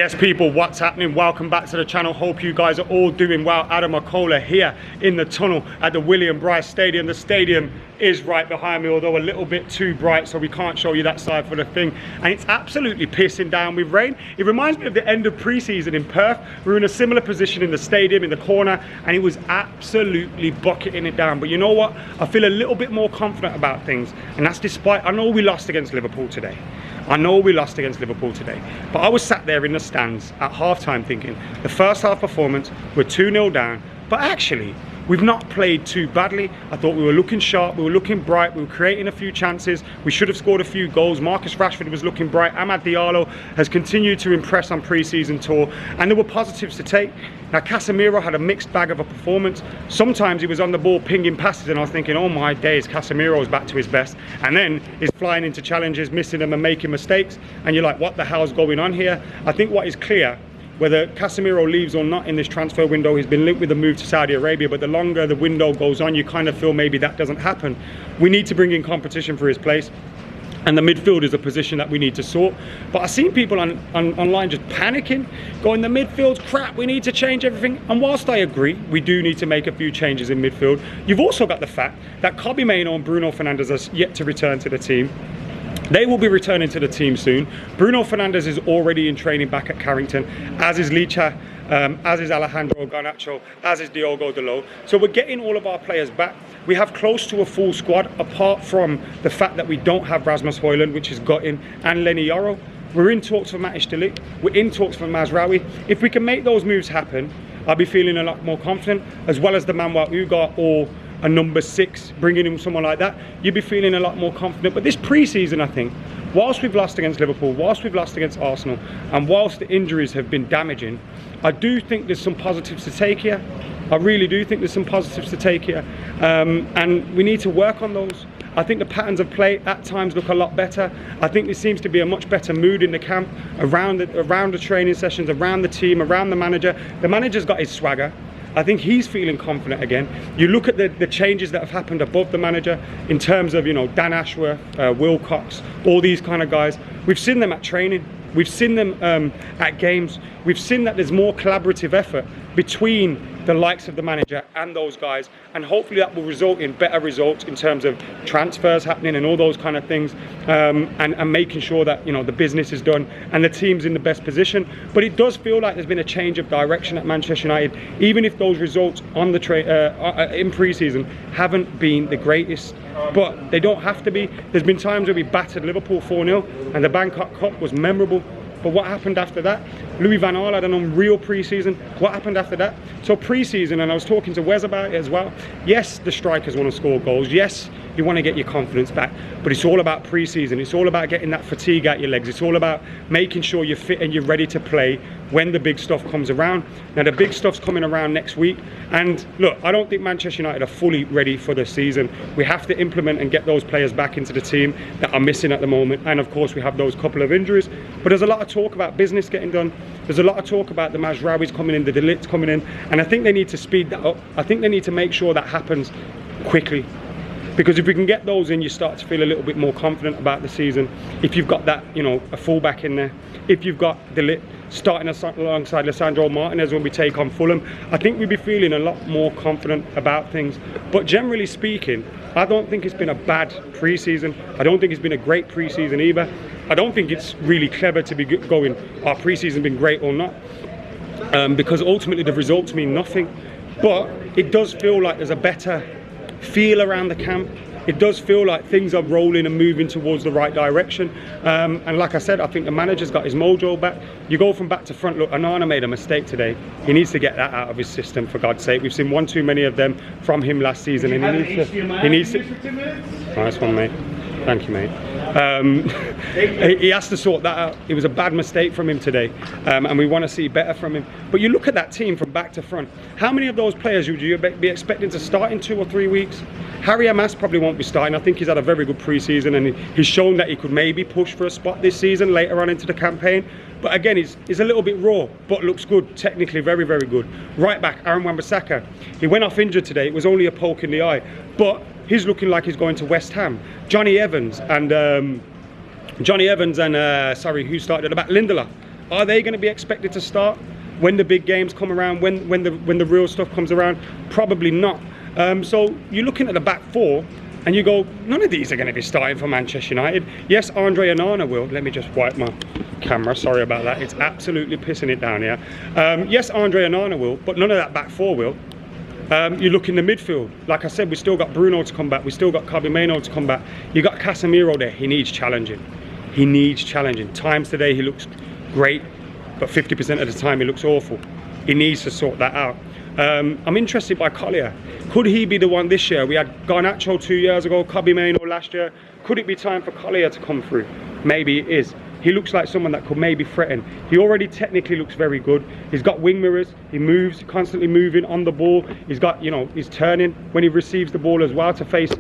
Yes, people, what's happening? Welcome back to the channel. Hope you guys are all doing well. AdamMcKola here in the tunnel at the William Bryce Stadium. The stadium is right behind me, although a little bit too bright, so we can't show you that side for the thing. And it's absolutely pissing down with rain. It reminds me of the end of pre-season in Perth. We were in a similar position in the stadium, in the corner, and it was absolutely bucketing it down. But you know what? I feel a little bit more confident about things, and that's despite, I know we lost against Liverpool today. But I was sat there in the stands at halftime thinking, the first half performance, we're 2-0 down, but actually, we've not played too badly. I thought we were looking sharp, we were looking bright, we were creating a few chances, we should have scored a few goals. Marcus Rashford was looking bright, Amad Diallo has continued to impress on pre-season tour, and there were positives to take. Now Casemiro had a mixed bag of a performance. Sometimes he was on the ball pinging passes and I was thinking, oh my days, Casemiro's back to his best. And then he's flying into challenges, missing them and making mistakes, and you're like, what the hell's going on here? I think what is clear, whether Casemiro leaves or not in this transfer window, he's been linked with a move to Saudi Arabia, but the longer the window goes on, you kind of feel maybe that doesn't happen. We need to bring in competition for his place, and the midfield is a position that we need to sort. But I've seen people online just panicking, going, the midfield's crap, we need to change everything. And whilst I agree, we do need to make a few changes in midfield, you've also got the fact that Kobbie Mainoo and Bruno Fernandes are yet to return to the team. They will be returning to the team soon. Bruno Fernandes is already in training back at Carrington, as is Licha, as is Alejandro Garnacho, as is Diogo Dalot. So we're getting all of our players back. We have close to a full squad, apart from the fact that we don't have Rasmus Højlund, which is Gutting, and Lenny Yoro. We're in talks for Matthijs de Ligt. We're in talks for Mazraoui. If we can make those moves happen, I'll be feeling a lot more confident, as well as the Manuel Ugarte or a number 6, bringing in someone like that, you'd be feeling a lot more confident. But this pre-season, I think, whilst we've lost against Liverpool, whilst we've lost against Arsenal, and whilst the injuries have been damaging, I do think there's some positives to take here. I really do think there's some positives to take here, and we need to work on those. I think the patterns of play at times look a lot better. I think there seems to be a much better mood in the camp, around the training sessions, around the team, around the manager. The manager's got his swagger. I think he's feeling confident again. You look at the changes that have happened above the manager in terms of, you know, Dan Ashworth, Wilcox, all these kind of guys. We've seen them at training. We've seen them at games. We've seen that there's more collaborative effort between the likes of the manager and those guys, and hopefully that will result in better results in terms of transfers happening and all those kind of things, and making sure that, you know, the business is done and the team's in the best position. But it does feel like there's been a change of direction at Manchester United, even if those results on the in pre-season haven't been the greatest. But they don't have to be. There's been times where we battered Liverpool 4-0 and the Bangkok Cup was memorable. But what happened after that? Louis van Gaal had an unreal pre-season. What happened after that? So pre-season, and I was talking to Wes about it as well. Yes, the strikers want to score goals. Yes, you want to get your confidence back. But it's all about pre-season. It's all about getting that fatigue out your legs. It's all about making sure you're fit and you're ready to play when the big stuff comes around. Now, the big stuff's coming around next week. And look, I don't think Manchester United are fully ready for the season. We have to implement and get those players back into the team that are missing at the moment. And of course, we have those couple of injuries. But there's a lot of talk about business getting done. There's a lot of talk about the Mazraouis coming in, the de Ligt's coming in. And I think they need to speed that up. I think they need to make sure that happens quickly. Because if we can get those in, you start to feel a little bit more confident about the season. If you've got that, you know, a fullback in there. If you've got de Ligt starting alongside Lisandro Martinez when we take on Fulham, I think we'd be feeling a lot more confident about things. But generally speaking, I don't think it's been a bad pre-season. I don't think it's been a great pre-season either. I don't think it's really clever to be going, our pre-season's been great or not, because ultimately the results mean nothing. But it does feel like there's a better feel around the camp. It does feel like things are rolling and moving towards the right direction. And like I said, I think the manager's got his mojo back. You go from back to front. Look, Onana made a mistake today. He needs to get that out of his system, for God's sake. We've seen one too many of them from him last season. And he needs to. Nice one, mate. Thank you, mate. He has to sort that out. It was a bad mistake from him today, and we want to see better from him. But you look at that team from back to front. How many of those players would you be expecting to start in 2 or 3 weeks? Harry Amas probably won't be starting. I think he's had a very good pre-season, and he's shown that he could maybe push for a spot this season later on into the campaign. But again, he's a little bit raw, but looks good, technically very, very good. Right back, Aaron Wan-Bissaka. He went off injured today. It was only a poke in the eye, but he's looking like he's going to West Ham. Johnny Evans and sorry, who started at the back? Lindelof. Are they going to be expected to start when the big games come around, when the real stuff comes around? Probably not. So you're looking at the back four and you go, none of these are going to be starting for Manchester United. Yes, Andre Onana will. Let me just wipe my camera, sorry about that. It's absolutely pissing it down here. Yes, Andre Onana will, but none of that back four will. You look in the midfield, like I said, we still got Bruno to come back, we still got Kobbie Mainoo to come back. You got Casemiro there, he needs challenging. He needs challenging. Times today he looks great, but 50% of the time he looks awful. He needs to sort that out. I'm interested by Collier. Could he be the one this year? We had Garnacho 2 years ago, Kobbie Mainoo last year. Could it be time for Collier to come through? Maybe it is. He looks like someone that could maybe threaten. He already technically looks very good. He's got wing mirrors. He moves, constantly moving on the ball. He's got, you know, he's turning when he receives the ball as well to face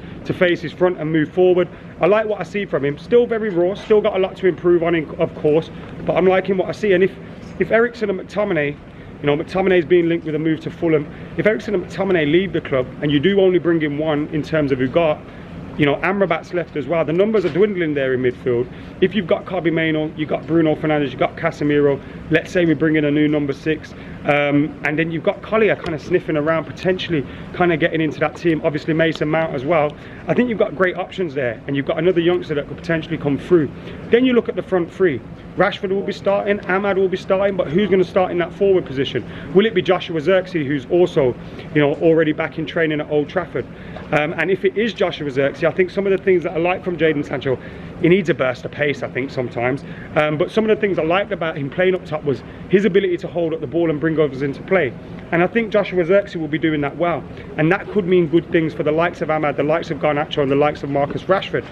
his front and move forward. I like what I see from him. Still very raw. Still got a lot to improve on, of course. But I'm liking what I see. And if Eriksen and McTominay, you know, McTominay's being linked with a move to Fulham. If Eriksen and McTominay leave the club and you do only bring in one in terms of who got, you know, Amrabat's left as well. The numbers are dwindling there in midfield. If you've got Kobbie Mainoo, you've got Bruno Fernandes, you've got Casemiro. Let's say we bring in a new number 6. And then you've got Collier kind of sniffing around, potentially kind of getting into that team. Obviously Mason Mount as well. I think you've got great options there. And you've got another youngster that could potentially come through. Then you look at the front three. Rashford will be starting, Ahmad will be starting, but who's going to start in that forward position? Will it be Joshua Zirkzee, who's also, you know, already back in training at Old Trafford? And if it is Joshua Zirkzee, I think some of the things that I like from Jadon Sancho, he needs a burst of pace, I think, sometimes. But some of the things I liked about him playing up top was his ability to hold up the ball and bring others into play. And I think Joshua Zirkzee will be doing that well. And that could mean good things for the likes of Ahmad, the likes of Garnacho, and the likes of Marcus Rashford.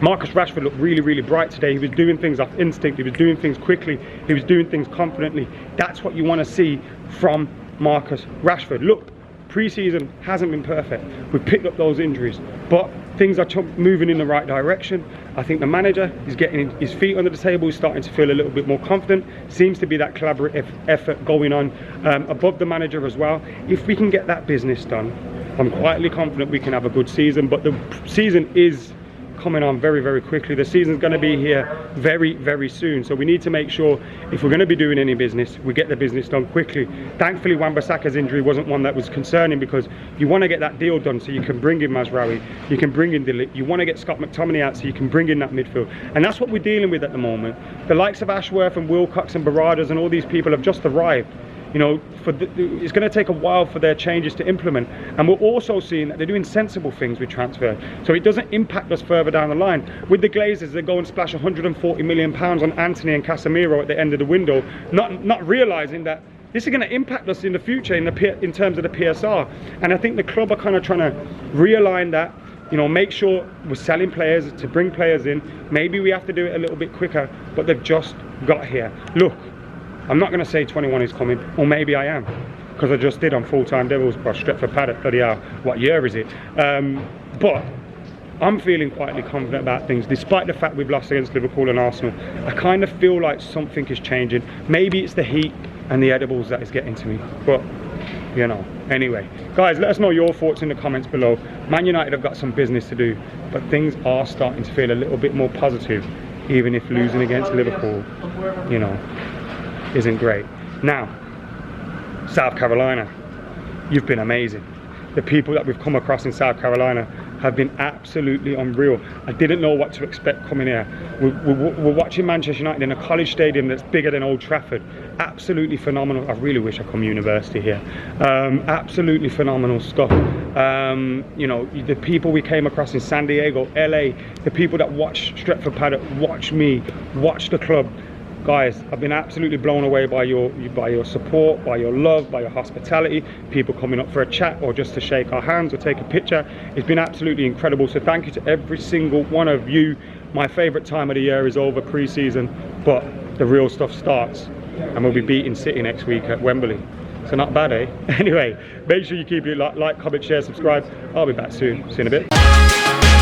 Marcus Rashford looked really, really bright today. He was doing things off instinct. He was doing things quickly. He was doing things confidently. That's what you want to see from Marcus Rashford. Look, pre-season hasn't been perfect. We've picked up those injuries, but things are moving in the right direction. I think the manager is getting his feet under the table. He's starting to feel a little bit more confident. Seems to be that collaborative effort going on above the manager as well. If we can get that business done, I'm quietly confident we can have a good season, but the season is coming on very, very quickly. The season's going to be here very, very soon. So we need to make sure if we're going to be doing any business, we get the business done quickly. Thankfully, Wan-Bissaka's injury wasn't one that was concerning, because you want to get that deal done so you can bring in Mazraoui, you can bring in Dilip, you want to get Scott McTominay out so you can bring in that midfield. And that's what we're dealing with at the moment. The likes of Ashworth and Wilcox and Baradas and all these people have just arrived. You know, it's going to take a while for their changes to implement. And we're also seeing that they're doing sensible things with transfer. So it doesn't impact us further down the line. With the Glazers, they go and splash £140 million on Anthony and Casemiro at the end of the window, not realising that this is going to impact us in the future in terms of the PSR. And I think the club are kind of trying to realign that, you know, make sure we're selling players to bring players in. Maybe we have to do it a little bit quicker, but they've just got here. Look, I'm not going to say 21 is coming, or maybe I am, because I just did on Full-Time Devils, or Stretford Paddock, bloody hell, what year is it? But I'm feeling quietly confident about things, despite the fact we've lost against Liverpool and Arsenal. I kind of feel like something is changing. Maybe it's the heat and the edibles that is getting to me, but, you know. Anyway, guys, let us know your thoughts in the comments below. Man United have got some business to do, but things are starting to feel a little bit more positive, even if losing against Liverpool, you know, isn't great. Now, South Carolina, you've been amazing. The people that we've come across in South Carolina have been absolutely unreal. I didn't know what to expect coming here. We're watching Manchester United in a college stadium that's bigger than Old Trafford. Absolutely phenomenal. I really wish I come university here. Absolutely phenomenal stuff. You know, the people we came across in San Diego, LA, the people that watch Stretford Paddock, watch me, watch the club. Guys, I've been absolutely blown away by your support, by your love, by your hospitality, people coming up for a chat or just to shake our hands or take a picture. It's been absolutely incredible. So thank you to every single one of you. My favourite time of the year is over, pre-season, but the real stuff starts, and we'll be beating City next week at Wembley. So not bad, eh? Anyway, make sure you keep it like, comment, share, subscribe. I'll be back soon. See you in a bit.